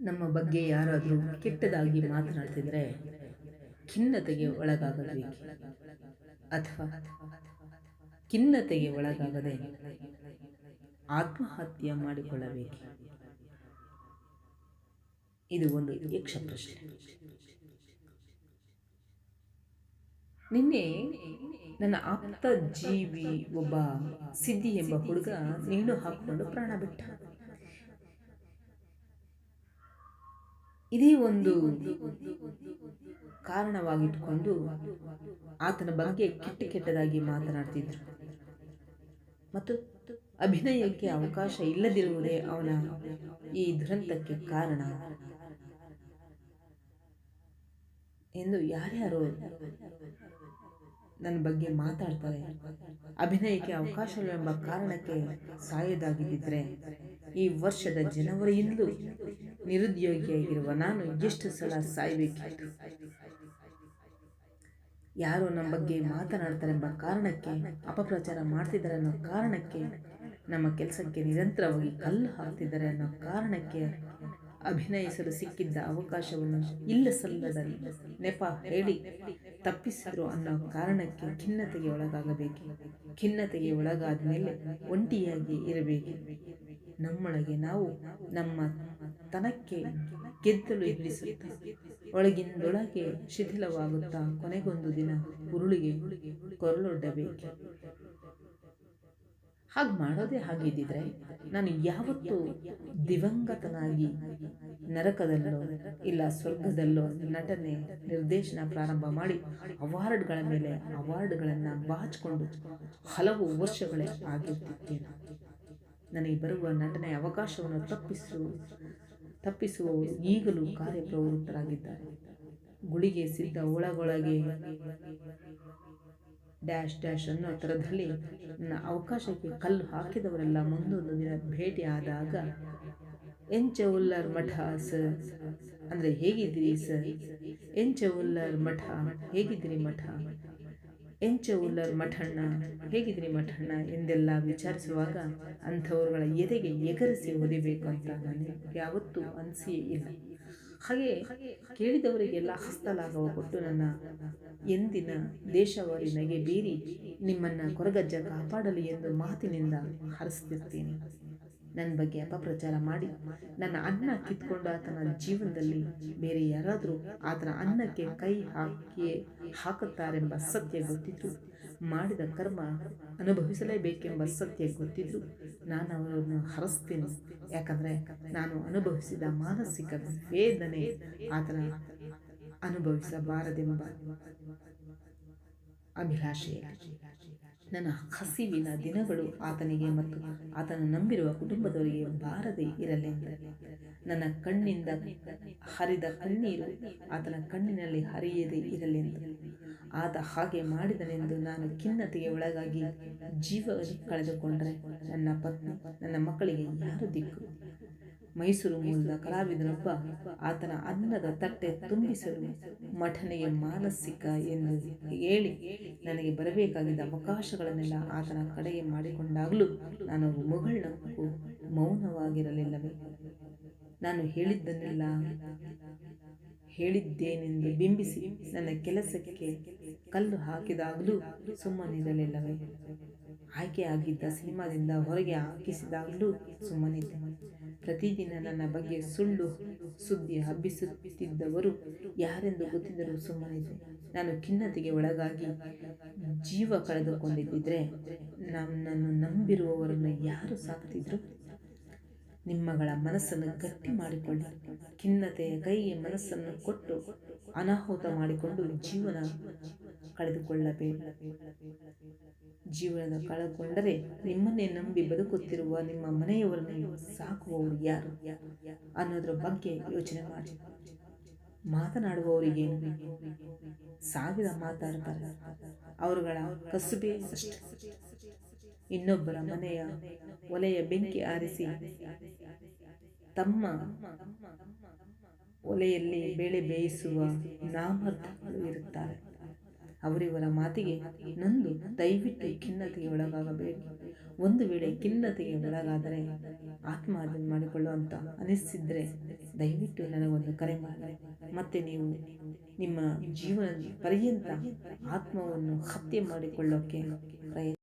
ನಮ್ಮ ಬಗ್ಗೆ ಯಾರಾದರೂ ಕೆಟ್ಟದಾಗಿ ಮಾತನಾಡ್ತಿದ್ರೆ ಖಿನ್ನತೆಗೆ ಒಳಗಾಗಬೇಕು, ಅಥವಾ ಖಿನ್ನತೆಗೆ ಒಳಗಾಗದೆ ಆತ್ಮಹತ್ಯೆ ಮಾಡಿಕೊಳ್ಳಬೇಕು. ಇದು ಒಂದು ಯಕ್ಷ ಪ್ರಶ್ನೆ. ನಿನ್ನೆ ನನ್ನ ಆಪ್ತ ಜೀವಿ ಒಬ್ಬ ಸಿದ್ಧಿ ಎಂಬ ಹುಡುಗ ನೇಣು ಹಾಕಿಕೊಂಡು ಪ್ರಾಣ ಬಿಟ್ಟ. ಇದೇ ಒಂದು ಕಾರಣವಾಗಿಟ್ಕೊಂಡು ಆತನ ಬಗ್ಗೆ ಕೆಟ್ಟದಾಗಿ ಮಾತನಾಡ್ತಿದ್ರು ಮತ್ತು ಅಭಿನಯಕ್ಕೆ ಅವಕಾಶ ಇಲ್ಲದಿರುವುದೇ ಅವನ ಈ ದುರಂತಕ್ಕೆ ಕಾರಣ ಎಂದು ಯಾರ್ಯಾರು ನನ್ನ ಬಗ್ಗೆ ಮಾತಾಡ್ತಾರೆ. ಅಭಿನಯಕ್ಕೆ ಅವಕಾಶವೆಂಬ ಕಾರಣಕ್ಕೆ ಸಾಯೋದಾಗಿದ್ದರೆ ಈ ವರ್ಷದ ಜನವರಿಯಿಂದಲೂ ನಿರುದ್ಯೋಗಿಯಾಗಿರುವ ನಾನು ಎಷ್ಟು ಸಲ ಸಾಯಬೇಕಿತ್ತು. ಯಾರು ನಮ್ಮ ಬಗ್ಗೆ ಮಾತನಾಡ್ತಾರೆಂಬ ಕಾರಣಕ್ಕೆ, ಅಪಪ್ರಚಾರ ಮಾಡ್ತಿದ್ದಾರೆ ಅನ್ನೋ ಕಾರಣಕ್ಕೆ, ನಮ್ಮ ಕೆಲಸಕ್ಕೆ ನಿರಂತರವಾಗಿ ಕಲ್ಲು ಹಾಕ್ತಿದ್ದಾರೆ ಅನ್ನೋ ಕಾರಣಕ್ಕೆ ಅಭಿನಯಿಸಲು ಸಿಕ್ಕಿದ್ದ ಅವಕಾಶವನ್ನು ಇಲ್ಲ ಸಲ್ಲದ ನೆಪ ಹೇಳಿ ತಪ್ಪಿಸಿದ್ರು ಅನ್ನೋ ಕಾರಣಕ್ಕೆ ಖಿನ್ನತೆಗೆ ಒಳಗಾಗಬೇಕು. ಖಿನ್ನತೆಗೆ ಒಳಗಾದ ಮೇಲೆ ಒಂಟಿಯಾಗಿ ಇರಬೇಕು. ನಮ್ಮೊಳಗೆ ನಾವು ನಮ್ಮ ತನಕ್ಕೆ ಗೆದ್ದಲು ಹಿಡಿಸುತ್ತಾ ಒಳಗಿಂದೊಳಗೆ ಶಿಥಿಲವಾಗುತ್ತಾ ಕೊನೆಗೊಂದು ದಿನ ಉರುಳಿಗೆ ಕೊರಳೊಡ್ಡಬೇಕು. ಹಾಗೆ ಮಾಡೋದೇ ಹಾಗಿದ್ದಿದ್ರೆ ನಾನು ಯಾವತ್ತೂ ದಿವಂಗತನಾಗಿ ನರಕದಲ್ಲೋ ಇಲ್ಲ ಸ್ವರ್ಗದಲ್ಲೋ ನಟನೆ ನಿರ್ದೇಶನ ಪ್ರಾರಂಭ ಮಾಡಿ ಅವಾರ್ಡ್ಗಳ ಮೇಲೆ ಅವಾರ್ಡ್ಗಳನ್ನು ಬಾಚಿಕೊಂಡು ಹಲವು ವರ್ಷಗಳೇ ಆಗಿರ್ತಿದ್ದೇನೆ. ನನಗೆ ಬರುವ ನಟನೆ ಅವಕಾಶವನ್ನು ತಪ್ಪಿಸುವವರು ಈಗಲೂ ಕಾರ್ಯಪ್ರವೃತ್ತರಾಗಿದ್ದಾರೆ. ಗುಳಿಗೆ ಸಿದ್ಧ ಒಳಗೊಳಗೆ ಡ್ಯಾಶ್ ಡ್ಯಾಶ್ ಅನ್ನೋ ಥರದಲ್ಲಿ ನನ್ನ ಅವಕಾಶಕ್ಕೆ ಕಲ್ಲು ಹಾಕಿದವರೆಲ್ಲ ಮುಂದೊಂದು ದಿನ ಭೇಟಿ ಆದಾಗ ಎಂಚ ಉಲ್ಲರ್ ಮಠ ಸರ್ ಅಂದರೆ ಹೇಗಿದ್ದೀರಿ ಸರ್, ಎಂಚ ಉಲ್ಲರ್ ಮಠ ಹೇಗಿದ್ದೀರಿ ಮಠ, ಎಂಚ ಉಲ್ಲರ್ ಮಠಣ್ಣ ಹೇಗಿದ್ದೀರಿ ಮಠಣ್ಣ ಎಂದೆಲ್ಲ ವಿಚಾರಿಸುವಾಗ ಅಂಥವ್ರುಗಳ ಎದೆಗೆ ಎಗರಿಸಿ ಒದಿಬೇಕು ಅಂತ ನನಗೆ ಯಾವತ್ತೂ ಅನಿಸಿಯೇ ಇಲ್ಲ. ಹಾಗೆ ಕೇಳಿದವರಿಗೆಲ್ಲ ಹಸ್ತಲಾಘವ ಕೊಟ್ಟು ನನ್ನ ಎಂದಿನ ದೇಶವಾರಿ ನಗೆ ಬೀರಿ ನಿಮ್ಮನ್ನು ಕೊರಗಜ್ಜ ಕಾಪಾಡಲಿ ಎಂದು ಮಾತಿನಿಂದ ಹರಿಸ್ತಿರ್ತೀನಿ. ನನ್ನ ಬಗ್ಗೆ ಅಪಪ್ರಚಾರ ಮಾಡಿ ನನ್ನ ಅನ್ನ ಕಿತ್ಕೊಂಡು ಆತನ ಜೀವನದಲ್ಲಿ ಬೇರೆ ಯಾರಾದರೂ ಆತನ ಅನ್ನಕ್ಕೆ ಕೈ ಹಾಕುತ್ತಾರೆಂಬ ಸತ್ಯ ಗೊತ್ತಿದ್ರು, ಮಾಡಿದ ಕರ್ಮ ಅನುಭವಿಸಲೇಬೇಕೆಂಬ ಸತ್ಯ ಗೊತ್ತಿದ್ರು ನಾನು ಅವರನ್ನು ಹರಿಸ್ತೀನಿ. ಯಾಕಂದರೆ ನಾನು ಅನುಭವಿಸಿದ ಮಾನಸಿಕ ವೇದನೆ ಆತನ ಅನುಭವಿಸಬಾರದೆಂಬ ಅಭಿಲಾಷೆ. ನನ್ನ ಹಸಿವಿನ ದಿನಗಳು ಆತನಿಗೆ ಮತ್ತು ಆತನ ನಂಬಿರುವ ಕುಟುಂಬದವರಿಗೆ ಬಾರದೇ ಇರಲೆಂದು, ನನ್ನ ಕಣ್ಣಿಂದ ಹರಿದ ಕಣ್ಣೀರು ಆತನ ಕಣ್ಣಿನಲ್ಲಿ ಹರಿಯದೇ ಇರಲೆಂದು ಆತ ಹಾಗೆ ಮಾಡಿದನೆಂದು ನಾನು ಖಿನ್ನತೆಗೆ ಒಳಗಾಗಿ ಜೀವ ಕಳೆದುಕೊಂಡರೆ ನನ್ನ ಪತ್ನಿ ನನ್ನ ಮಕ್ಕಳಿಗೆ ಯಾರು ದಿಕ್ಕು? ಮೈಸೂರು ಮೂಲದ ಕಲಾವಿದನೊಬ್ಬ ಆತನ ಅನ್ನದ ತಟ್ಟೆ ತುಂಬಿಸಲು ಮಠನೆಗೆ ಮಾನಸಿಕ ಎಂದು ಹೇಳಿ ನನಗೆ ಬರಬೇಕಾಗಿದ್ದ ಅವಕಾಶಗಳನ್ನೆಲ್ಲ ಆತನ ಕಡೆಗೆ ಮಾಡಿಕೊಂಡಾಗಲೂ ನಾನು ಮುಗುಳ್ನಕ್ಕೂ ಮೌನವಾಗಿರಲಿಲ್ಲವೇ? ನಾನು ಹೇಳಿದ್ದನ್ನೆಲ್ಲ ಹೇಳಿದ್ದೇನೆಂದು ಬಿಂಬಿಸಿ ನನ್ನ ಕೆಲಸಕ್ಕೆ ಕಲ್ಲು ಹಾಕಿದಾಗಲೂ ಸುಮ್ಮನಿರಲಿಲ್ಲವೇ? ಆಯ್ಕೆಯಾಗಿದ್ದ ಸಿನಿಮಾದಿಂದ ಹೊರಗೆ ಹಾಕಿಸಿದಾಗಲೂ ಸುಮ್ಮನಿದ್ದೆ. ಪ್ರತಿದಿನ ನನ್ನ ಬಗ್ಗೆ ಸುಳ್ಳು ಸುದ್ದಿ ಹಬ್ಬಿಸುತ್ತಿದ್ದವರು ಯಾರೆಂದು ಗೊತ್ತಿದ್ದರೂ ಸುಮ್ಮನಿದ್ದೆ. ನಾನು ಖಿನ್ನತೆಗೆ ಒಳಗಾಗಿ ಜೀವ ಕಳೆದುಕೊಂಡಿದ್ದರೆ ನನ್ನನ್ನು ನಂಬಿರುವವರನ್ನು ಯಾರು ಸಾಕ್ತಿದ್ರು? ನಿಮ್ಮಗಳ ಮನಸ್ಸನ್ನು ಗಟ್ಟಿ ಮಾಡಿಕೊಳ್ಳಿ. ಖಿನ್ನತೆಯ ಕೈಗೆ ಮನಸ್ಸನ್ನು ಕೊಟ್ಟು ಅನಾಹುತ ಮಾಡಿಕೊಂಡು ಜೀವನ ಕಳೆದುಕೊಳ್ಳಬೇಡಿ. ಜೀವನ ಕಳೆದುಕೊಂಡರೆ ನಿಮ್ಮನ್ನೇ ನಂಬಿ ಬದುಕುತ್ತಿರುವ ನಿಮ್ಮ ಮನೆಯವರನ್ನು ಸಾಕುವವರು ಯಾರು ಅನ್ನೋದ್ರ ಬಗ್ಗೆ ಯೋಚನೆ ಮಾಡಿ. ಮಾತನಾಡುವವರಿಗೇನು, ಸಾವಿರ ಮಾತಾಡ್ತಾರೆ, ಅವರುಗಳ ಕಸುಬೇ ಅಷ್ಟೆ. ಇನ್ನೊಬ್ಬರ ಮನೆಯ ಒಲೆಯ ಬೆಂಕಿ ಆರಿಸಿ ತಮ್ಮ ಒಲೆಯಲ್ಲಿ ಬೇಳೆ ಬೇಯಿಸುವ ನಾಮರ್ಧಗಳು ಇರುತ್ತಾರೆ. ಅವರಿವರ ಮಾತಿಗೆ ನಂದು ದಯವಿಟ್ಟು ಖಿನ್ನತೆಗೆ ಒಳಗಾಗಬೇಡಿ. ಒಂದು ವೇಳೆ ಖಿನ್ನತೆಗೆ ಒಳಗಾದರೆ ಆತ್ಮಹತ್ಯೆ ಮಾಡಿಕೊಳ್ಳುವಂಥ ಅನಿಸಿದ್ರೆ ದಯವಿಟ್ಟು ನನಗೊಂದು ಕರೆ ಮಾಡಿ. ಮತ್ತು ನೀವು ನಿಮ್ಮ ಜೀವನ ಪರ್ಯಂತ ಆತ್ಮವನ್ನು ಹತ್ಯೆ ಮಾಡಿಕೊಳ್ಳೋಕ್ಕೆ ಪ್ರಯತ್ನ